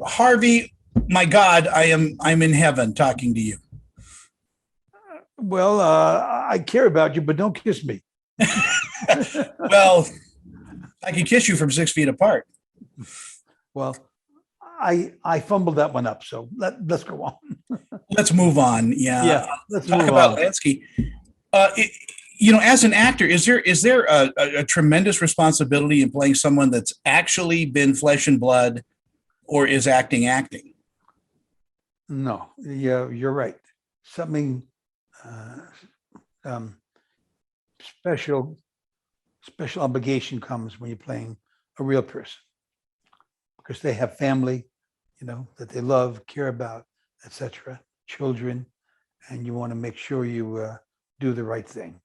Harvey, my God, I'm in heaven talking to you. Well, I care about you, but don't kiss me. Well, I can kiss you from 6 feet apart. Well, I fumbled that one up, so let's go on. Let's move on. Yeah. Let's Talk move about on. Lansky. As an actor, is there a tremendous responsibility in playing someone that's actually been flesh and blood, or is acting? No, yeah, you're right. Something special obligation comes when you're playing a real person, because they have family, that they love, care about, etc., children, and you want to make sure you do the right thing.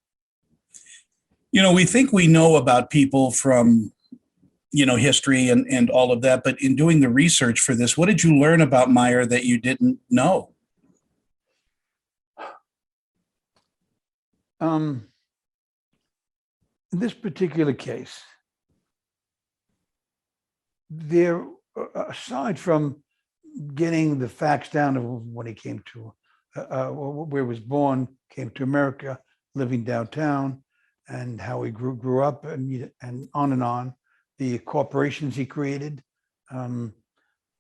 We think we know about people from, history and all of that, but in doing the research for this, what did you learn about Meyer that you didn't know? In this particular case, there, aside from getting the facts down of when he came to, where he was born, came to America, living downtown, and how he grew up, and on, the corporations he created,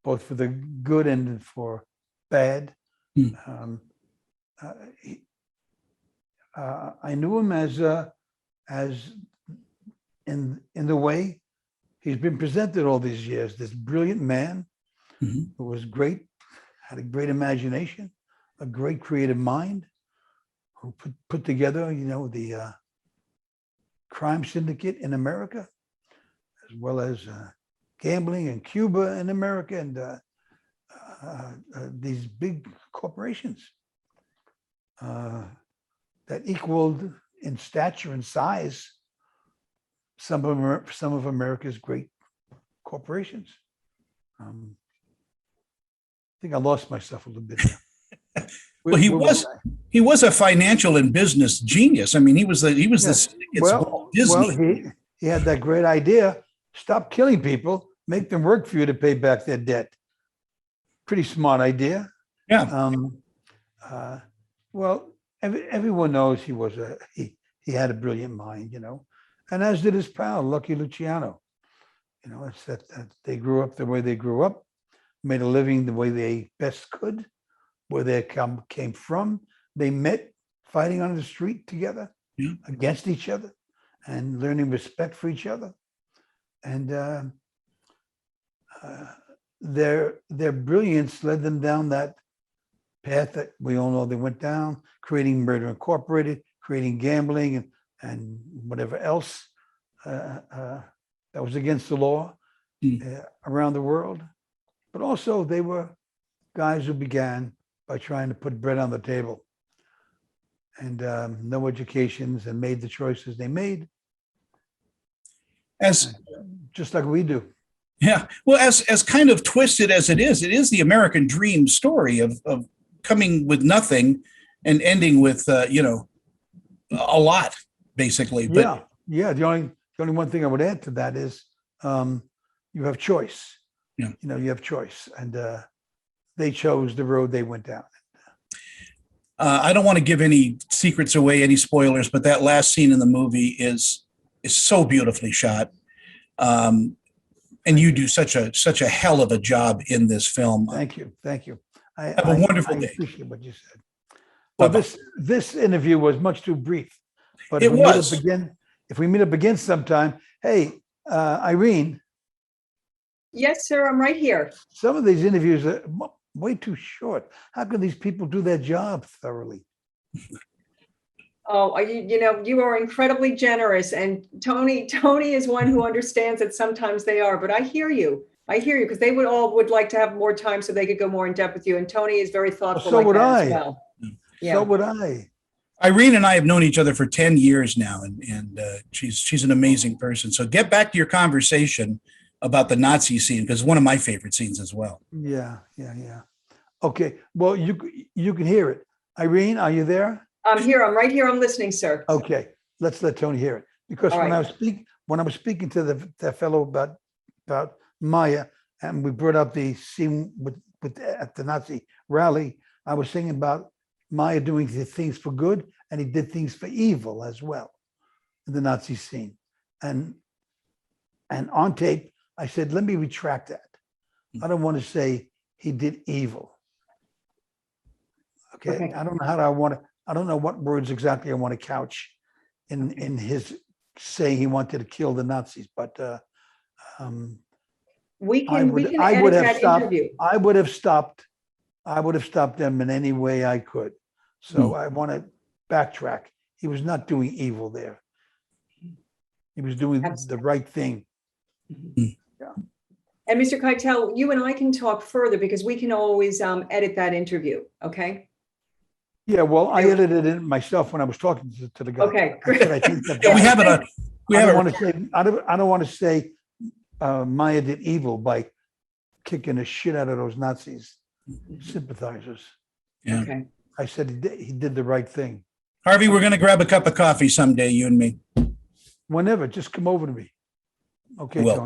both for the good and for bad. I knew him as in the way he's been presented all these years, this brilliant man who was great, had a great imagination, a great creative mind, who put together, the crime syndicate in America, as well as gambling in Cuba and America, and these big corporations that equaled in stature and size some of America's great corporations. I think I lost myself a little bit there. Well, he was a financial and business genius. I mean, he was the Disney. He had that great idea: stop killing people, make them work for you to pay back their debt. Pretty smart idea. Yeah. Well, everyone knows he had a brilliant mind, and as did his pal Lucky Luciano. It's that they grew up the way they grew up, made a living the way they best could, where they came from. They met fighting on the street together, against each other, and learning respect for each other. And their brilliance led them down that path that we all know they went down, creating Murder Incorporated, creating gambling and whatever else that was against the law around the world. But also they were guys who began by trying to put bread on the table, and no educations, and made the choices they made, just like we do. Yeah. Well, as kind of twisted as it is the American dream story of coming with nothing and ending with a lot, basically. But yeah. The only one thing I would add to that is you have choice. Yeah. You have choice, and they chose the road they went down. I don't want to give any secrets away, any spoilers, but that last scene in the movie is so beautifully shot. And you do such a hell of a job in this film. Thank you. Have a wonderful day. I appreciate what you said. Well, this interview was much too brief, but if we meet up again sometime, hey, Irene. Yes, sir. I'm right here. Some of these interviews are way too short. How can these people do their job thoroughly? Oh, you are incredibly generous, and Tony is one who understands that sometimes they are. But I hear you because they would like to have more time so they could go more in depth with you. And Tony is very thoughtful. So would I. As well. Yeah. So would I. Irene and I have known each other for 10 years now, and she's an amazing person. So get back to your conversation about the Nazi scene, because it's one of my favorite scenes as well. Yeah. Okay. Well, you can hear it. Irene, are you there? I'm here. I'm right here. I'm listening, sir. Okay. Let's let Tony hear it, because when I was speaking to that fellow about Maya, and we brought up the scene at the Nazi rally. I was singing about Maya doing the things for good, and he did things for evil as well in the Nazi scene. And on tape, I said, let me retract that. I don't want to say he did evil. Okay. I don't know I don't know what words exactly I want to couch in his saying he wanted to kill the Nazis, but We I can would edit have that stopped. interview. I would have stopped them in any way I could. So I want to backtrack. He was not doing evil there. He was doing the right thing. And Mr. Keitel, you and I can talk further because we can always edit that interview. Okay. Yeah, well, I edited it myself when I was talking to the guy. Okay, I great. said, I think that Yeah, we have it on. We I have don't it. want to say. I don't want to say Maya did evil by kicking the shit out of those Nazis sympathizers. Yeah. Okay. I said he did the right thing. Harvey, we're going to grab a cup of coffee someday, you and me. Whenever, just come over to me. Okay, Will. Tony.